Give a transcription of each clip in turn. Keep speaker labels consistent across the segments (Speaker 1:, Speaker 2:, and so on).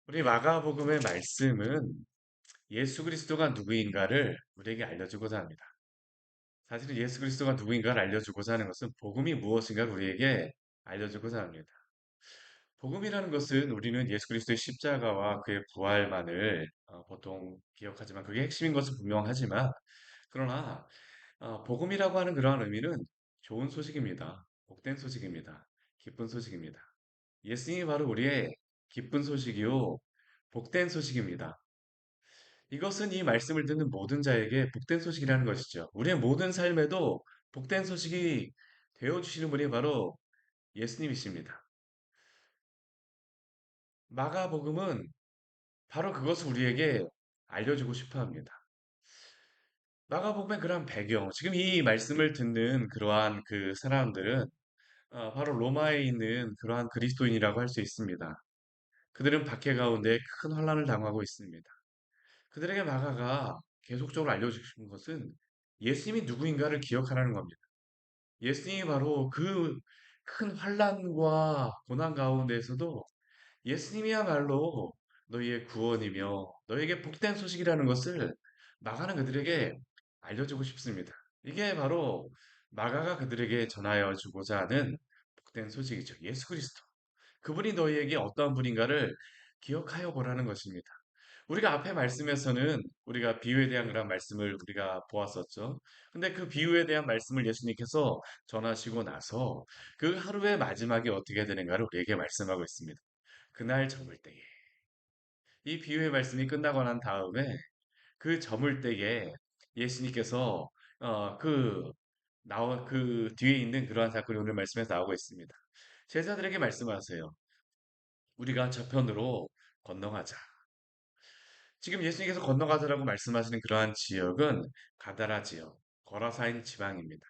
Speaker 1: 우리 마가복음의 말씀은 예수 그리스도가 누구인가를 우리에게 알려주고자 합니다. 사실은 예수 그리스도가 누구인가를 알려주고자 하는 것은 복음이 무엇인가를 우리에게 알려주고자 합니다. 복음이라는 것은 우리는 예수 그리스도의 십자가와 그의 부활만을 보통 기억하지만 그게 핵심인 것은 분명하지만 그러나 복음이라고 하는 그러한 의미는 좋은 소식입니다. 복된 소식입니다. 기쁜 소식입니다. 예수님이 바로 우리의 기쁜 소식이요 복된 소식입니다. 이것은 이 말씀을 듣는 모든 자에게 복된 소식이라는 것이죠. 우리의 모든 삶에도 복된 소식이 되어주시는 분이 바로 예수님이십니다. 마가복음은 바로 그것을 우리에게 알려주고 싶어 합니다. 마가복음의 그런 배경, 지금 이 말씀을 듣는 그러한 그 사람들은 바로 로마에 있는 그러한 그리스도인이라고 할 수 있습니다. 그들은 박해 가운데 큰 환란을 당하고 있습니다. 그들에게 마가가 계속적으로 알려주신 것은 예수님이 누구인가를 기억하라는 겁니다. 예수님이 바로 그 큰 환란과 고난 가운데에서도 예수님이야말로 너희의 구원이며 너에게 복된 소식이라는 것을 마가는 그들에게 알려주고 싶습니다. 이게 바로 마가가 그들에게 전하여 주고자 하는 복된 소식이죠. 예수 그리스도. 그분이 너희에게 어떠한 분인가를 기억하여 보라는 것입니다. 우리가 앞에 말씀에서는 우리가 비유에 대한 그런 말씀을 우리가 보았었죠. 근데 그 비유에 대한 말씀을 예수님께서 전하시고 나서 그 하루의 마지막에 어떻게 되는가를 우리에게 말씀하고 있습니다. 그날 저물 때에 이 비유의 말씀이 끝나고 난 다음에 그 저물 때에 예수님께서 그 나와 그 뒤에 있는 그러한 사건이 오늘 말씀에서 나오고 있습니다. 제자들에게 말씀하세요. 우리가 저편으로 건너가자. 지금 예수님께서 건너가자라고 말씀하시는 그러한 지역은 가다라 지역, 거라사인 지방입니다.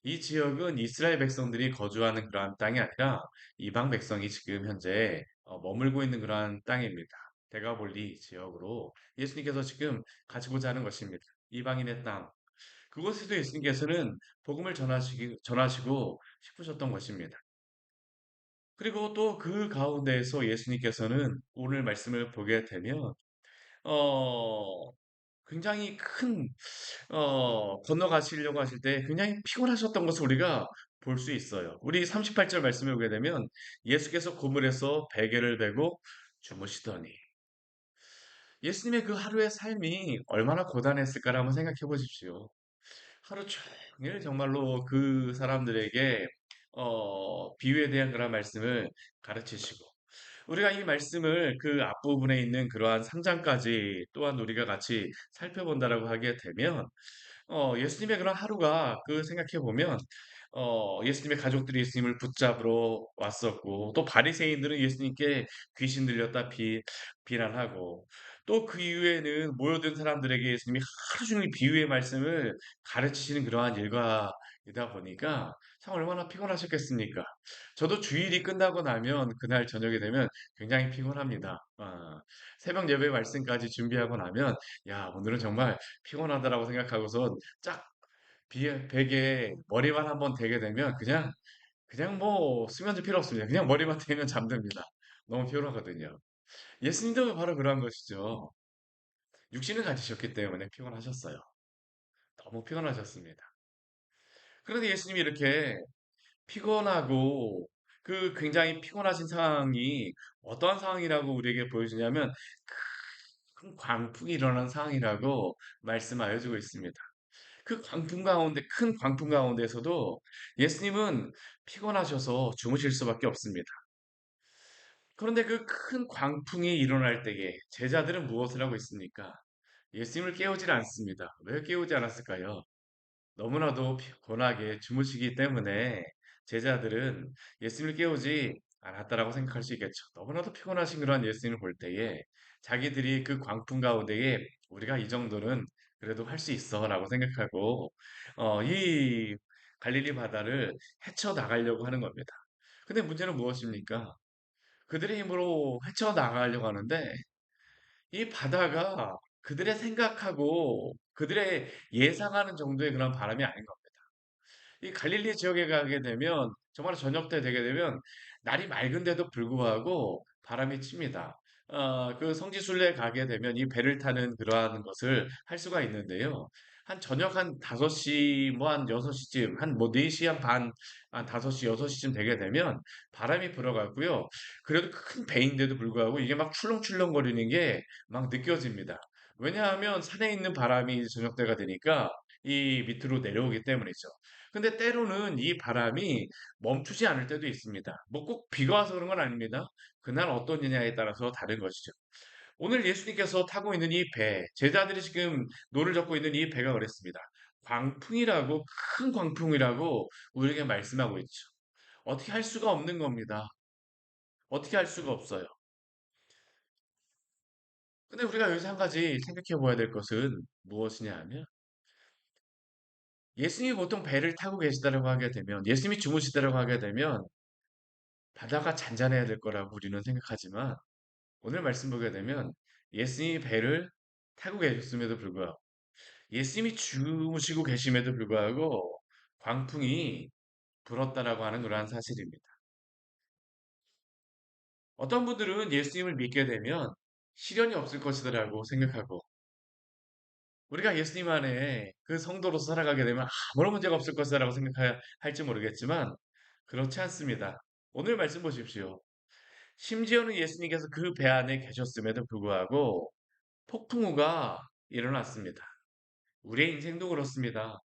Speaker 1: 이 지역은 이스라엘 백성들이 거주하는 그러한 땅이 아니라 이방 백성이 지금 현재 머물고 있는 그러한 땅입니다. 대가볼리 지역으로 예수님께서 지금 가지고자 하는 것입니다. 이방인의 땅. 그곳에도 예수님께서는 복음을 전하시고 싶으셨던 것입니다. 그리고 또 그 가운데에서 예수님께서는 오늘 말씀을 보게 되면 어, 굉장히 큰, 건너가시려고 하실 때 굉장히 피곤하셨던 것을 우리가 볼 수 있어요. 우리 38절 말씀에 보게 되면 예수께서 고물에서 베개를 베고 주무시더니 예수님의 그 하루의 삶이 얼마나 고단했을까를 한번 생각해 보십시오. 하루 종일 정말로 그 사람들에게 비유에 대한 그런 말씀을 가르치시고 우리가 이 말씀을 그 앞부분에 있는 그러한 상장까지 또한 우리가 같이 살펴본다라고 하게 되면 예수님의 그런 하루가 그 생각해 보면 예수님의 가족들이 예수님을 붙잡으러 왔었고 또 바리새인들은 예수님께 귀신 들렸다 비난하고 또 그 이후에는 모여든 사람들에게 예수님이 하루 종일 비유의 말씀을 가르치시는 그러한 일과이다 보니까 참 얼마나 피곤하셨겠습니까? 저도 주일이 끝나고 나면 그날 저녁이 되면 굉장히 피곤합니다. 새벽 예배 말씀까지 준비하고 나면 야, 오늘은 정말 피곤하다라고 생각하고서 짝 베개에 머리만 한번 대게 되면 그냥 뭐 수면제 필요 없습니다. 그냥 머리만 대면 잠듭니다. 너무 피곤하거든요. 예수님도 바로 그러한 것이죠. 육신을 가지셨기 때문에 피곤하셨어요. 너무 피곤하셨습니다. 그런데 예수님이 이렇게 피곤하고 그 굉장히 피곤하신 상황이 어떠한 상황이라고 우리에게 보여주냐면 큰 광풍이 일어난 상황이라고 말씀하여 주고 있습니다. 그 광풍 가운데, 큰 광풍 가운데서도 예수님은 피곤하셔서 주무실 수밖에 없습니다. 그런데 그 큰 광풍이 일어날 때에 제자들은 무엇을 하고 있습니까? 예수님을 깨우질 않습니다. 왜 깨우지 않았을까요? 너무나도 피곤하게 주무시기 때문에 제자들은 예수님을 깨우지 않았다라고 생각할 수 있겠죠. 너무나도 피곤하신 그러한 예수님을 볼 때에 자기들이 그 광풍 가운데에 우리가 이 정도는 그래도 할 수 있어라고 생각하고 이 갈릴리 바다를 헤쳐나가려고 하는 겁니다. 근데 문제는 무엇입니까? 그들의 힘으로 헤쳐나가려고 하는데 이 바다가 그들의 생각하고 그들의 예상하는 정도의 그런 바람이 아닌 겁니다. 이 갈릴리 지역에 가게 되면 정말 저녁 때 되게 되면 날이 맑은데도 불구하고 바람이 칩니다. 그 성지순례 가게 되면 이 배를 타는 그러한 것을 할 수가 있는데요. 한 저녁 한 5시, 뭐 한 6시쯤, 한 뭐 4시 한 반, 한 5시, 6시쯤 되게 되면 바람이 불어가고요. 그래도 큰 배인데도 불구하고 이게 막 출렁출렁거리는 게 막 느껴집니다. 왜냐하면 산에 있는 바람이 저녁 때가 되니까 이 밑으로 내려오기 때문이죠. 근데 때로는 이 바람이 멈추지 않을 때도 있습니다. 뭐 꼭 비가 와서 그런 건 아닙니다. 그날 어떤 일냐에 따라서 다른 것이죠. 오늘 예수님께서 타고 있는 이 배, 제자들이 지금 노를 젓고 있는 이 배가 그랬습니다. 광풍이라고, 큰 광풍이라고 우리에게 말씀하고 있죠. 어떻게 할 수가 없는 겁니다. 어떻게 할 수가 없어요. 근데 우리가 여기서 한 가지 생각해 봐야 될 것은 무엇이냐 하면 예수님이 보통 배를 타고 계시다라고 하게 되면 예수님이 주무시다라고 하게 되면 바다가 잔잔해야 될 거라고 우리는 생각하지만 오늘 말씀 보게 되면 예수님이 배를 타고 계셨음에도 불구하고 예수님이 주무시고 계심에도 불구하고 광풍이 불었다라고 하는 그러한 사실입니다. 어떤 분들은 예수님을 믿게 되면 시련이 없을 것이다라고 생각하고 우리가 예수님 안에 그 성도로서 살아가게 되면 아무런 문제가 없을 것이다라고 생각할지 모르겠지만 그렇지 않습니다. 오늘 말씀 보십시오. 심지어는 예수님께서 그 배 안에 계셨음에도 불구하고 폭풍우가 일어났습니다. 우리의 인생도 그렇습니다.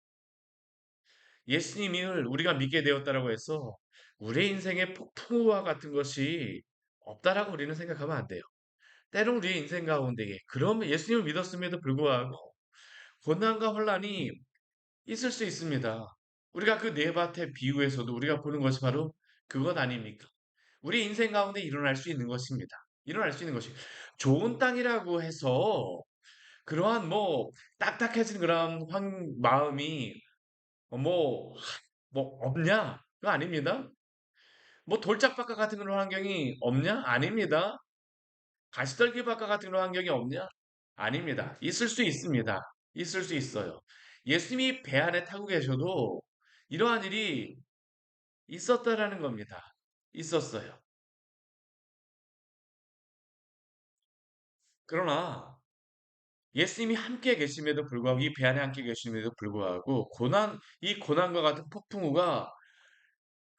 Speaker 1: 예수님을 우리가 믿게 되었다라고 해서 우리의 인생에 폭풍우와 같은 것이 없다라고 우리는 생각하면 안 돼요. 때론 우리의 인생 가운데에 그러면 예수님을 믿었음에도 불구하고 고난과 혼란이 있을 수 있습니다. 우리가 그 네바테 비유에서도 우리가 보는 것이 바로 그것 아닙니까? 우리 인생 가운데 일어날 수 있는 것입니다. 일어날 수 있는 것이 좋은 땅이라고 해서 그러한 뭐 딱딱해진 그런 마음이 뭐, 뭐 없냐? 그거 아닙니다. 뭐 돌짝밭과 같은 그런 환경이 없냐? 아닙니다. 가시떨기밭과 같은 그런 환경이 없냐? 아닙니다. 있을 수 있습니다. 있을 수 있어요. 예수님이 배 안에 타고 계셔도 이러한 일이 있었다라는 겁니다. 있었어요. 그러나 예수님이 함께 계심에도 불구하고 이 배 안에 함께 계심에도 불구하고 이 고난과 같은 폭풍우가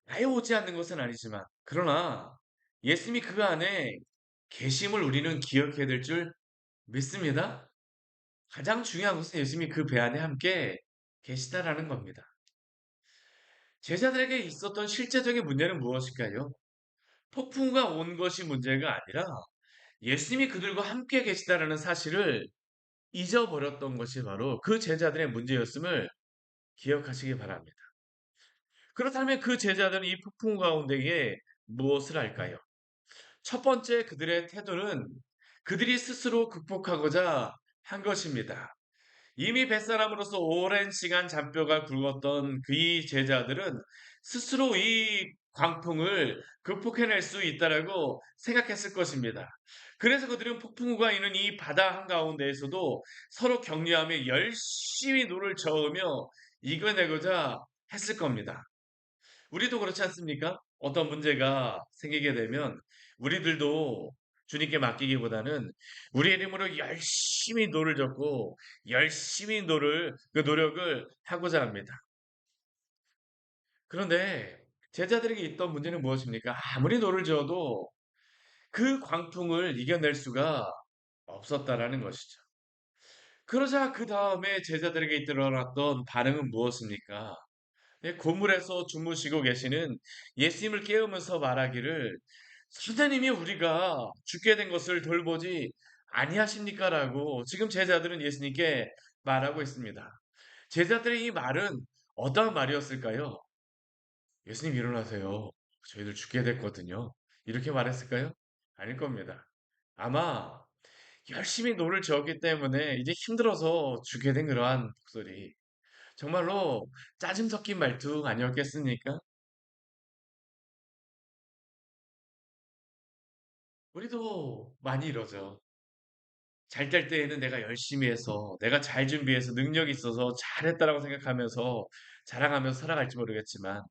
Speaker 1: 아예 오지 않는 것은 아니지만 그러나 예수님이 그 안에 계심을 우리는 기억해야 될 줄 믿습니다. 가장 중요한 것은 예수님이 그 배 안에 함께 계시다라는 겁니다. 제자들에게 있었던 실제적인 문제는 무엇일까요? 폭풍우가 온 것이 문제가 아니라 예수님이 그들과 함께 계시다라는 사실을 잊어버렸던 것이 바로 그 제자들의 문제였음을 기억하시기 바랍니다. 그렇다면 그 제자들은 이 폭풍 가운데에 무엇을 할까요? 첫 번째 그들의 태도는 그들이 스스로 극복하고자 한 것입니다. 이미 뱃사람으로서 오랜 시간 잔뼈가 굵었던 그이 제자들은 스스로 이 광풍을 극복해낼 수 있다라고 생각했을 것입니다. 그래서 그들은 폭풍우가 있는 이 바다 한가운데에서도 서로 격려하며 열심히 노를 저으며 이겨내고자 했을 겁니다. 우리도 그렇지 않습니까? 어떤 문제가 생기게 되면 우리들도 주님께 맡기기보다는 우리의 이름으로 열심히 노를 젓고 열심히 그 노력을 하고자 합니다. 그런데 제자들에게 있던 문제는 무엇입니까? 아무리 노를 저어도 그 광풍을 이겨낼 수가 없었다라는 것이죠. 그러자 그 다음에 제자들에게 일어났던 반응은 무엇입니까? 예, 고물에서 주무시고 계시는 예수님을 깨우면서 말하기를 선생님이 우리가 죽게 된 것을 돌보지 아니하십니까라고 지금 제자들은 예수님께 말하고 있습니다. 제자들의 이 말은 어떠한 말이었을까요? 예수님 일어나세요. 저희들 죽게 됐거든요. 이렇게 말했을까요? 아닐 겁니다. 아마 열심히 노를 저었기 때문에 이제 힘들어서 죽게 된 그러한 목소리. 정말로 짜증 섞인 말투 아니었겠습니까? 우리도 많이 이러죠. 잘 될 때에는 내가 열심히 해서, 내가 잘 준비해서, 능력이 있어서 잘했다라고 생각하면서 자랑하면서 살아갈지 모르겠지만,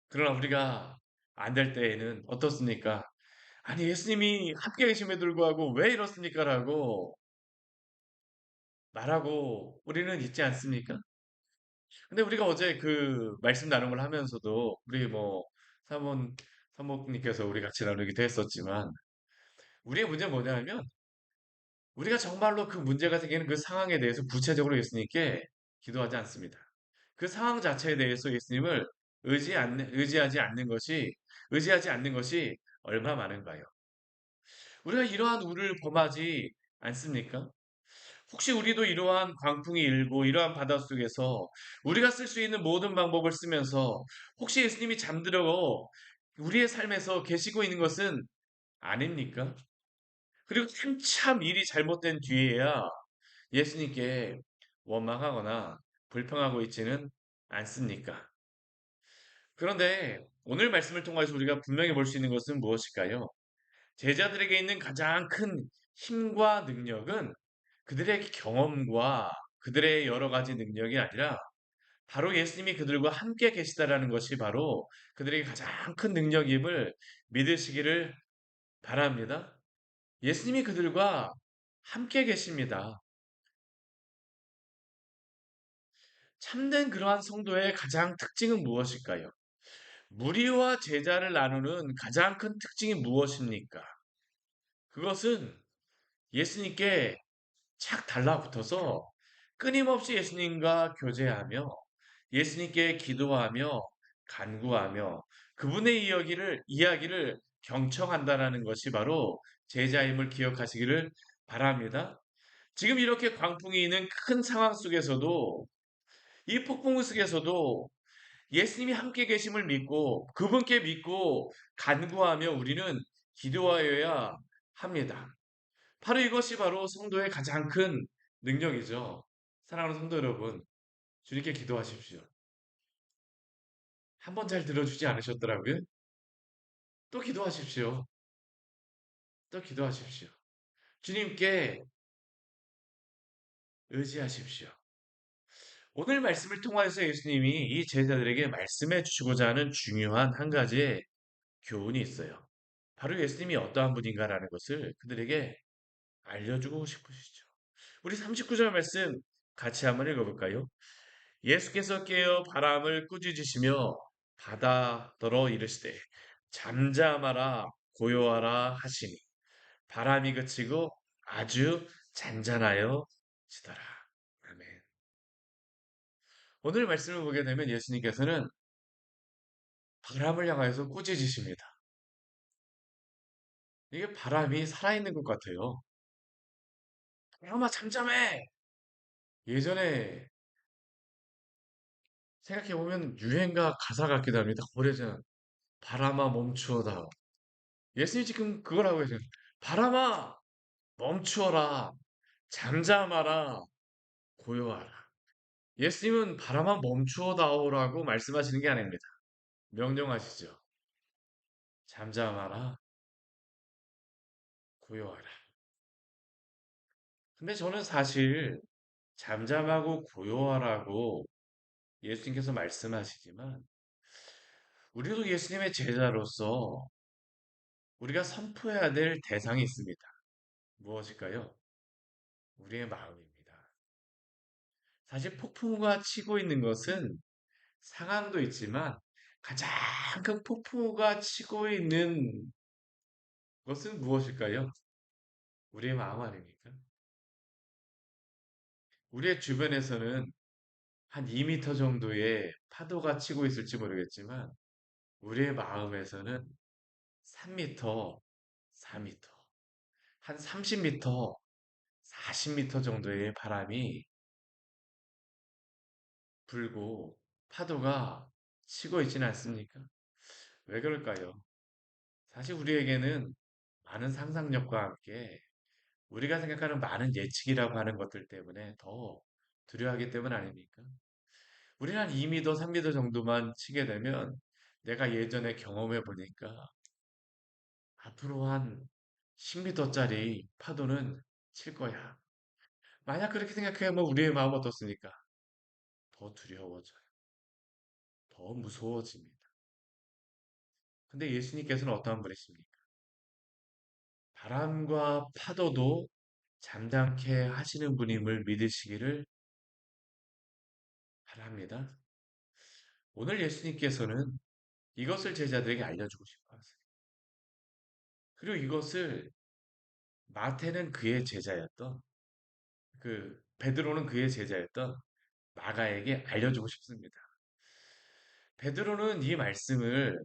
Speaker 1: 그러나 우리가 안 될 때에는 어떻습니까? 아니, 예수님이 함께 계심에도 불구하고 왜 이렇습니까라고 말하고 우리는 있지 않습니까? 근데 우리가 어제 그 말씀 나눔을 하면서도 우리 뭐 사모님, 사모님께서 우리 같이 나누기도 했었지만 우리의 문제는 뭐냐면 우리가 정말로 그 문제가 생기는 그 상황에 대해서 구체적으로 예수님께 기도하지 않습니다. 그 상황 자체에 대해서 예수님을 의지하지 않는 것이 얼마 많은가요? 우리가 이러한 우를 범하지 않습니까? 혹시 우리도 이러한 광풍이 일고 이러한 바다 속에서 우리가 쓸 수 있는 모든 방법을 쓰면서 혹시 예수님이 잠들어 우리의 삶에서 계시고 있는 것은 아닙니까? 그리고 한참 일이 잘못된 뒤에야 예수님께 원망하거나 불평하고 있지는 않습니까? 그런데 오늘 말씀을 통해서 우리가 분명히 볼 수 있는 것은 무엇일까요? 제자들에게 있는 가장 큰 힘과 능력은 그들의 경험과 그들의 여러 가지 능력이 아니라 바로 예수님이 그들과 함께 계시다라는 것이 바로 그들에게 가장 큰 능력임을 믿으시기를 바랍니다. 예수님이 그들과 함께 계십니다. 참된 그러한 성도의 가장 특징은 무엇일까요? 무리와 제자를 나누는 가장 큰 특징이 무엇입니까? 그것은 예수님께 착 달라붙어서 끊임없이 예수님과 교제하며 예수님께 기도하며 간구하며 그분의 이야기를 경청한다라는 것이 바로 제자임을 기억하시기를 바랍니다. 지금 이렇게 광풍이 있는 큰 상황 속에서도 이 폭풍 속에서도 예수님이 함께 계심을 믿고 그분께 믿고 간구하며 우리는 기도하여야 합니다. 바로 이것이 바로 성도의 가장 큰 능력이죠. 사랑하는 성도 여러분, 주님께 기도하십시오. 한 번 잘 들어주지 않으셨더라고요. 또 기도하십시오. 또 기도하십시오. 주님께 의지하십시오. 오늘 말씀을 통하여서 예수님이 이 제자들에게 말씀해 주시고자 하는 중요한 한 가지의 교훈이 있어요. 바로 예수님이 어떠한 분인가라는 것을 그들에게 알려주고 싶으시죠. 우리 39절 말씀 같이 한번 읽어볼까요? 예수께서 깨어 바람을 꾸짖으시며 바다더러 이르시되 잠잠하라 고요하라 하시니 바람이 그치고 아주 잔잔하여 지더라. 아멘. 오늘 말씀을 보게 되면 예수님께서는 바람을 향하여서 꾸짖으십니다. 이게 바람이 살아있는 것 같아요. 바람아 잠잠해! 예전에 생각해보면 유행가 가사 같기도 합니다. 오래전 바람아 멈추어다. 예수님 지금 그걸 하고 계세요. 바람아 멈추어라. 잠잠하라. 고요하라. 예수님은 바람아 멈추어다오라고 말씀하시는 게 아닙니다. 명령하시죠. 잠잠하라. 고요하라. 근데 저는 사실 잠잠하고 고요하라고 예수님께서 말씀하시지만 우리도 예수님의 제자로서 우리가 선포해야 될 대상이 있습니다. 무엇일까요? 우리의 마음입니다. 사실 폭풍우가 치고 있는 것은 상황도 있지만 가장 큰 폭풍우가 치고 있는 것은 무엇일까요? 우리의 마음 아닙니까? 우리의 주변에서는 한 2미터 정도의 파도가 치고 있을지 모르겠지만 우리의 마음에서는 3미터, 4미터, 한 30미터, 40미터 정도의 바람이 불고 파도가 치고 있지는 않습니까? 왜 그럴까요? 사실 우리에게는 많은 상상력과 함께 우리가 생각하는 많은 예측이라고 하는 것들 때문에 더 두려워하기 때문 아닙니까? 우리는 한 2미터, 3미터 정도만 치게 되면 내가 예전에 경험해 보니까 앞으로 한 10미터짜리 파도는 칠 거야. 만약 그렇게 생각하면 우리의 마음 어떻습니까? 더 두려워져요. 더 무서워집니다. 근데 예수님께서는 어떠한 분이십니까? 바람과 파도도 잠잠케 하시는 분임을 믿으시기를 바랍니다. 오늘 예수님께서는 이것을 제자들에게 알려주고 싶어 하세요. 그리고 이것을 마태는 그의 제자였던 베드로는 그의 제자였던 마가에게 알려주고 싶습니다. 베드로는 이 말씀을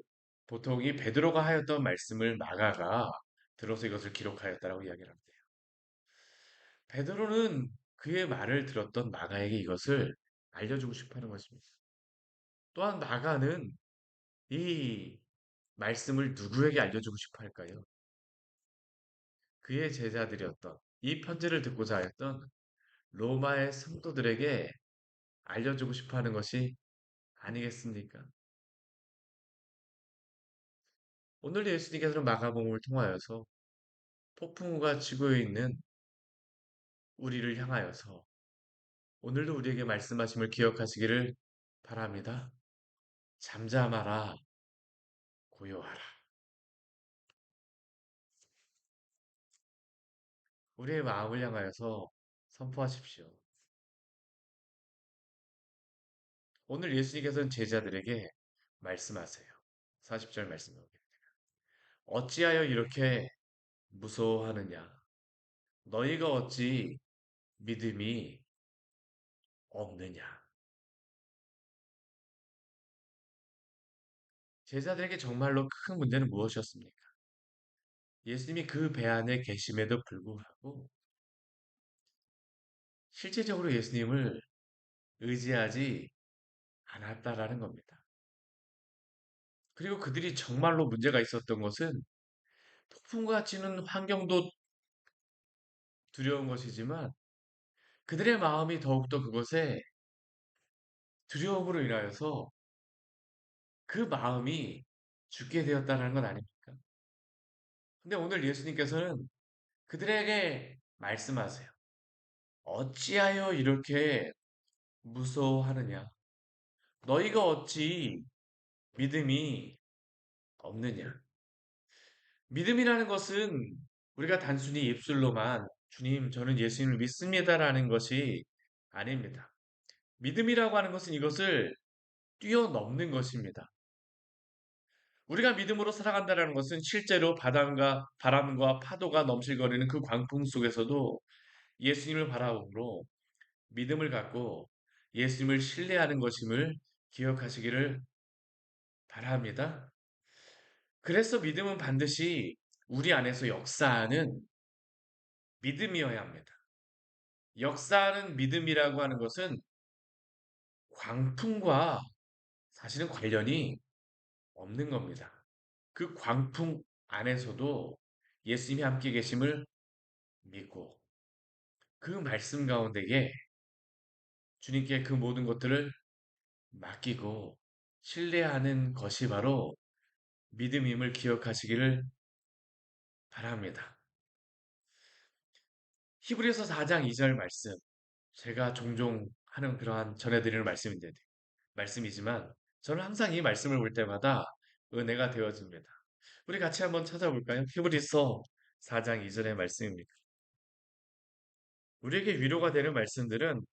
Speaker 1: 보통 이 베드로가 하였던 말씀을 마가가 들어서 이것을 기록하였다라고 이야기를 합니다. 베드로는 그의 말을 들었던 마가에게 이것을 알려주고 싶어 하는 것입니다. 또한 마가는 이 말씀을 누구에게 알려주고 싶어 할까요? 그의 제자들이었던 이 편지를 듣고자 하였던 로마의 성도들에게 알려주고 싶어 하는 것이 아니겠습니까? 오늘 예수님께서는 마가복음을 통하여서 폭풍우가 치고 있는 우리를 향하여서 오늘도 우리에게 말씀하심을 기억하시기를 바랍니다. 잠잠하라, 고요하라. 우리의 마음을 향하여서 선포하십시오. 오늘 예수님께서는 제자들에게 말씀하세요. 40절 말씀을. 어찌하여 이렇게 무서워하느냐? 너희가 어찌 믿음이 없느냐? 제자들에게 정말로 큰 문제는 무엇이었습니까? 예수님이 그 배 안에 계심에도 불구하고 실제적으로 예수님을 의지하지 않았다라는 겁니다. 그리고 그들이 정말로 문제가 있었던 것은 폭풍과 치는 환경도 두려운 것이지만 그들의 마음이 더욱더 그것에 두려움으로 인하여서 그 마음이 죽게 되었다는 건 아닙니까? 근데 오늘 예수님께서는 그들에게 말씀하세요. 어찌하여 이렇게 무서워하느냐? 너희가 어찌 믿음이 없느냐? 믿음이라는 것은 우리가 단순히 입술로만 주님, 저는 예수님을 믿습니다라는 것이 아닙니다. 믿음이라고 하는 것은 이것을 뛰어넘는 것입니다. 우리가 믿음으로 살아간다는 것은 실제로 바람과 파도가 넘실거리는 그 광풍 속에서도 예수님을 바라보므로 믿음을 갖고 예수님을 신뢰하는 것임을 기억하시기를 바랍니다. 그래서 믿음은 반드시 우리 안에서 역사하는 믿음이어야 합니다. 역사하는 믿음이라고 하는 것은 광풍과 사실은 관련이 없는 겁니다. 그 광풍 안에서도 예수님이 함께 계심을 믿고 그 말씀 가운데에 주님께 그 모든 것들을 맡기고 신뢰하는 것이 바로 믿음임을 기억하시기를 바랍니다. 히브리서 4장 2절 말씀, 제가 종종 하는 그러한 전해드리는 말씀이지만 저는 항상 이 말씀을 볼 때마다 은혜가 되어집니다. 우리 같이 한번 찾아볼까요? 히브리서 4장 2절의 말씀입니다. 우리에게 위로가 되는 말씀들은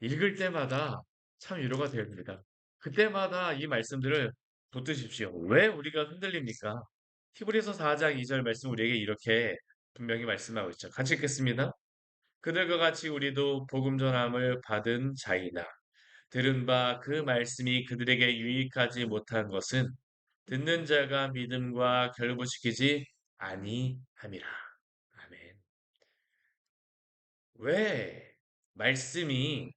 Speaker 1: 읽을 때마다 참 위로가 됩니다. 그때마다 이 말씀들을 붙드십시오. 왜 우리가 흔들립니까? 히브리서 4장 2절 말씀 우리에게 이렇게 분명히 말씀하고 있죠. 같이 읽겠습니다. 그들과 같이 우리도 복음 전함을 받은 자이나 들은 바 그 말씀이 그들에게 유익하지 못한 것은 듣는 자가 믿음과 결부시키지 아니함이라. 아멘. 왜 말씀이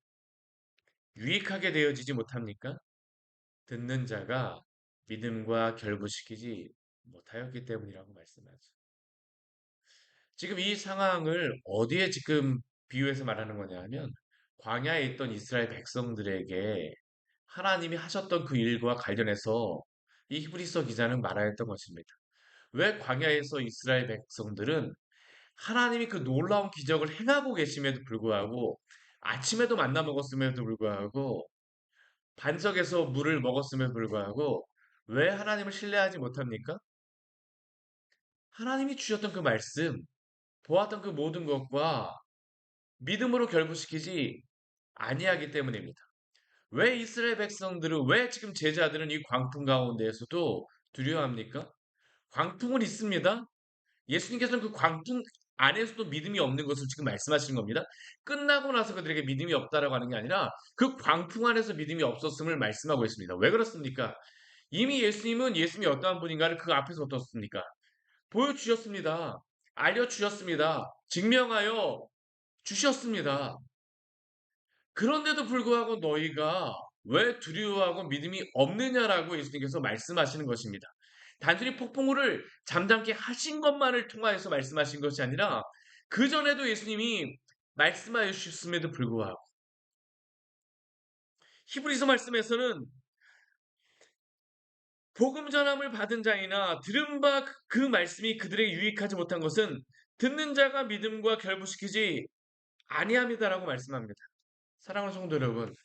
Speaker 1: 유익하게 되어지지 못합니까? 듣는 자가 믿음과 결부시키지 못하였기 때문이라고 말씀하죠. 지금 이 상황을 어디에 지금 비유해서 말하는 거냐 하면 광야에 있던 이스라엘 백성들에게 하나님이 하셨던 그 일과 관련해서 이 히브리서 기자는 말하였던 것입니다. 왜 광야에서 이스라엘 백성들은 하나님이 그 놀라운 기적을 행하고 계심에도 불구하고 아침에도 만나 먹었음에도 불구하고 반석에서 물을 먹었음에도 불구하고 왜 하나님을 신뢰하지 못합니까? 하나님이 주셨던 그 말씀, 보았던 그 모든 것과 믿음으로 결부시키지 아니하기 때문입니다. 왜 이스라엘 백성들은, 왜 지금 제자들은 이 광풍 가운데에서도 두려워합니까? 광풍은 있습니다. 예수님께서는 그 광풍 안에서도 믿음이 없는 것을 지금 말씀하시는 겁니다. 끝나고 나서 그들에게 믿음이 없다라고 하는 게 아니라 그 광풍 안에서 믿음이 없었음을 말씀하고 있습니다. 왜 그렇습니까? 이미 예수님은 예수님이 어떠한 분인가를 그 앞에서 어떻습니까? 보여주셨습니다. 알려주셨습니다. 증명하여 주셨습니다. 그런데도 불구하고 너희가 왜 두려워하고 믿음이 없느냐라고 예수님께서 말씀하시는 것입니다. 단순히 폭풍우를 잠잠케 하신 것만을 통하여서 말씀하신 것이 아니라 그전에도 예수님이 말씀하여 주셨음에도 불구하고 히브리서 말씀에서는 복음 전함을 받은 자이나 들은 바 그 말씀이 그들에게 유익하지 못한 것은 듣는 자가 믿음과 결부시키지 아니함이다라고 말씀합니다. 사랑하는 성도 여러분,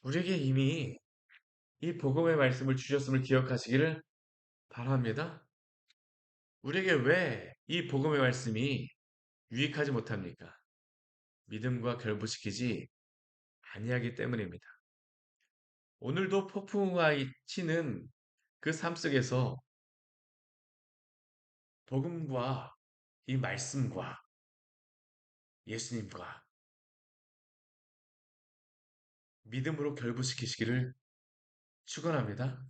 Speaker 1: 우리에게 이미 이 복음의 말씀을 주셨음을 기억하시기를 바랍니다. 우리에게 왜 이 복음의 말씀이 유익하지 못합니까? 믿음과 결부시키지 아니하기 때문입니다. 오늘도 폭풍과 치는 그 삶 속에서 복음과 이 말씀과 예수님과 믿음으로 결부시키시기를 축원합니다.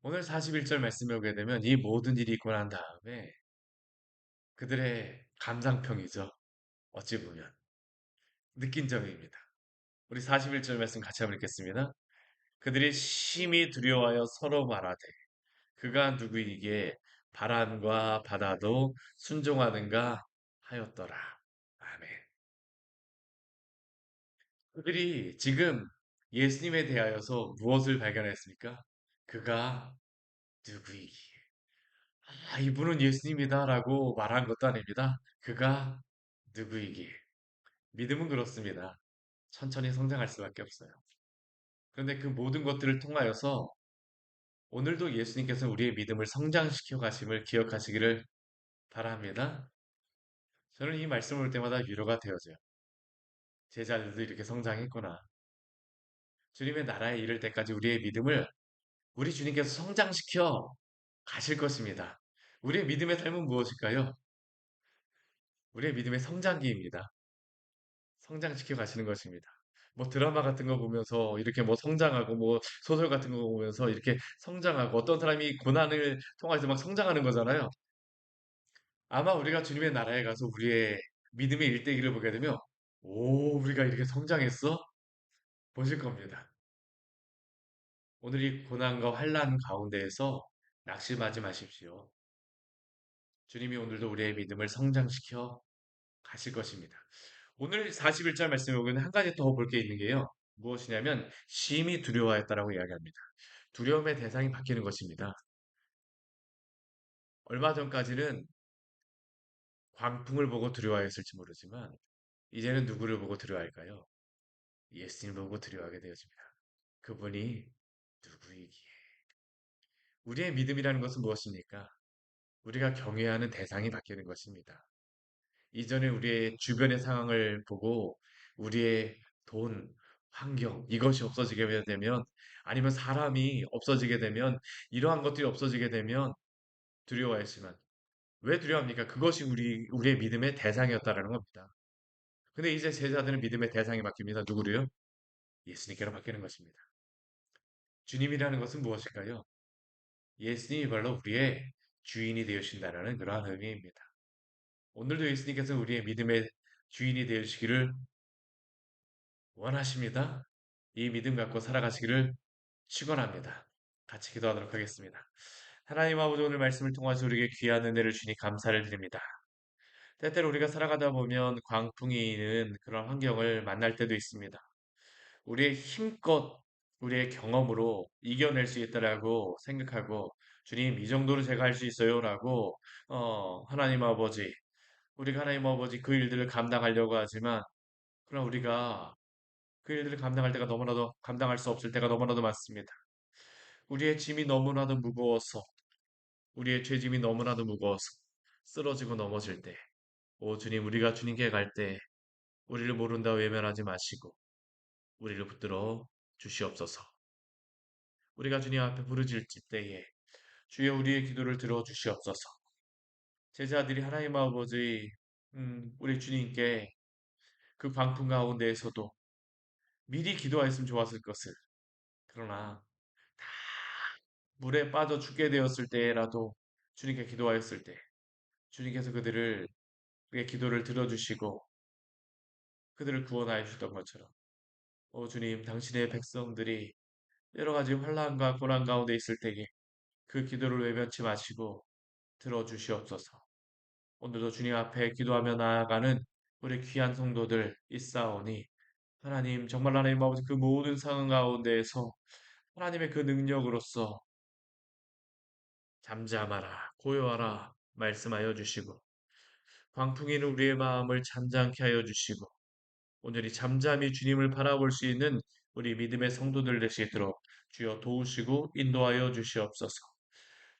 Speaker 1: 오늘 41절 말씀에 오게 되면 이 모든 일이 있고 난 다음에 그들의 감상평이죠. 어찌 보면 느낀 점입니다. 우리 41절 말씀 같이 한번 읽겠습니다. 그들이 심히 두려워하여 서로 말하되 그가 누구이기에 바람과 바다도 순종하는가 하였더라. 아멘. 그들이 지금 예수님에 대하여서 무엇을 발견했습니까? 그가 누구이기에. 아, 이분은 예수님이다라고 말한 것도 아닙니다. 그가 누구이기에. 믿음은 그렇습니다. 천천히 성장할 수밖에 없어요. 그런데 그 모든 것들을 통하여서 오늘도 예수님께서 우리의 믿음을 성장시켜 가심을 기억하시기를 바랍니다. 저는 이 말씀을 볼 때마다 위로가 되어져요. 제자들도 이렇게 성장했구나. 주님의 나라에 이를 때까지 우리의 믿음을 우리 주님께서 성장시켜 가실 것입니다. 우리의 믿음의 삶은 무엇일까요? 우리의 믿음의 성장기입니다. 성장시켜 가시는 것입니다. 뭐 드라마 같은 거 보면서 이렇게 뭐 성장하고 뭐 소설 같은 거 보면서 이렇게 성장하고 어떤 사람이 고난을 통해서 막 성장하는 거잖아요. 아마 우리가 주님의 나라에 가서 우리의 믿음의 일대기를 보게 되면 오, 우리가 이렇게 성장했어? 보실 겁니다. 오늘 이 고난과 환란 가운데에서 낙심하지 마십시오. 주님이 오늘도 우리의 믿음을 성장시켜 가실 것입니다. 오늘 41절 말씀에 보면 한 가지 더 볼 게 있는 게요. 무엇이냐면 심히 두려워했다라고 이야기합니다. 두려움의 대상이 바뀌는 것입니다. 얼마 전까지는 광풍을 보고 두려워했을지 모르지만 이제는 누구를 보고 두려워할까요? 예수님을 보고 두려워하게 되어집니다. 그분이 누구이기에. 우리의 믿음이라는 것은 무엇입니까? 우리가 경외하는 대상이 바뀌는 것입니다. 이전에 우리의 주변의 상황을 보고 우리의 돈, 환경, 이것이 없어지게 되면 아니면 사람이 없어지게 되면 이러한 것들이 없어지게 되면 두려워했지만 왜 두려워합니까? 그것이 우리의 믿음의 대상이었다라는 겁니다. 근데 이제 제자들은 믿음의 대상이 바뀝니다. 누구로요? 예수님께로 바뀌는 것입니다. 주님이라는 것은 무엇일까요? 예수님이 바로 우리의 주인이 되으신다라는 그러한 의미입니다. 오늘도 예수님께서 우리의 믿음의 주인이 되시기를 원하십니다. 이 믿음 갖고 살아가시기를 축원합니다. 같이 기도하도록 하겠습니다. 하나님 아버지 오늘 말씀을 통해서 우리에게 귀한 은혜를 주니 감사를 드립니다. 때때로 우리가 살아가다 보면 광풍이 있는 그런 환경을 만날 때도 있습니다. 우리의 힘껏 우리의 경험으로 이겨낼 수 있다라고 생각하고 주님 이 정도로 제가 할 수 있어요라고 하나님 아버지 우리가 하나님 아버지 그 일들을 감당하려고 하지만 그러나 우리가 그 일들을 감당할 때가 너무나도 감당할 수 없을 때가 너무나도 많습니다. 우리의 짐이 너무나도 무거워서, 우리의 죄짐이 너무나도 무거워서 쓰러지고 넘어질 때, 오 주님, 우리가 주님께 갈 때, 우리를 모른다 외면하지 마시고, 우리를 붙들어 주시옵소서. 우리가 주님 앞에 부르짖을 때에, 주여 우리의 기도를 들어 주시옵소서. 제자들이 하나님 아버지, 우리 주님께 그 광풍 가운데에서도 미리 기도하였으면 좋았을 것을. 그러나 물에 빠져 죽게 되었을 때라도 주님께 기도하였을 때 주님께서 그의 기도를 들어주시고 그들을 구원하여 주셨던 것처럼 오 주님 당신의 백성들이 여러 가지 환난과 고난 가운데 있을 때에 그 기도를 외면치 마시고 들어주시옵소서. 오늘도 주님 앞에 기도하며 나아가는 우리 귀한 성도들 있사오니 하나님 정말 하나님 아버지 그 모든 상황 가운데에서 하나님의 그 능력으로서 잠잠하라 고요하라 말씀하여 주시고 광풍이는 우리의 마음을 잠잠케 하여 주시고 오늘이 잠잠히 주님을 바라볼 수 있는 우리 믿음의 성도들 되시도록 주여 도우시고 인도하여 주시옵소서.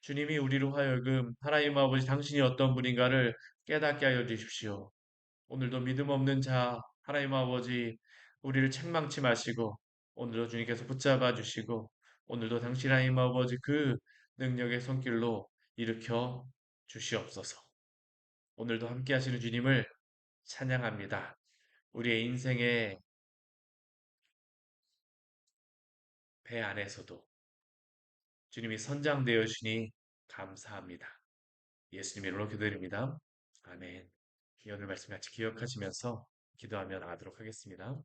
Speaker 1: 주님이 우리로 하여금 하나님 아버지 당신이 어떤 분인가를 깨닫게 하여 주십시오. 오늘도 믿음 없는 자 하나님 아버지 우리를 책망치 마시고 오늘도 주님께서 붙잡아 주시고 오늘도 당신 하나님 아버지 그 능력의 손길로 일으켜 주시옵소서. 오늘도 함께 하시는 주님을 찬양합니다. 우리의 인생의 배 안에서도 주님이 선장되어 주시니 감사합니다. 예수님 이름으로 기도드립니다. 아멘. 이 오늘 말씀 같이 기억하시면서 기도하며 나가도록 하겠습니다.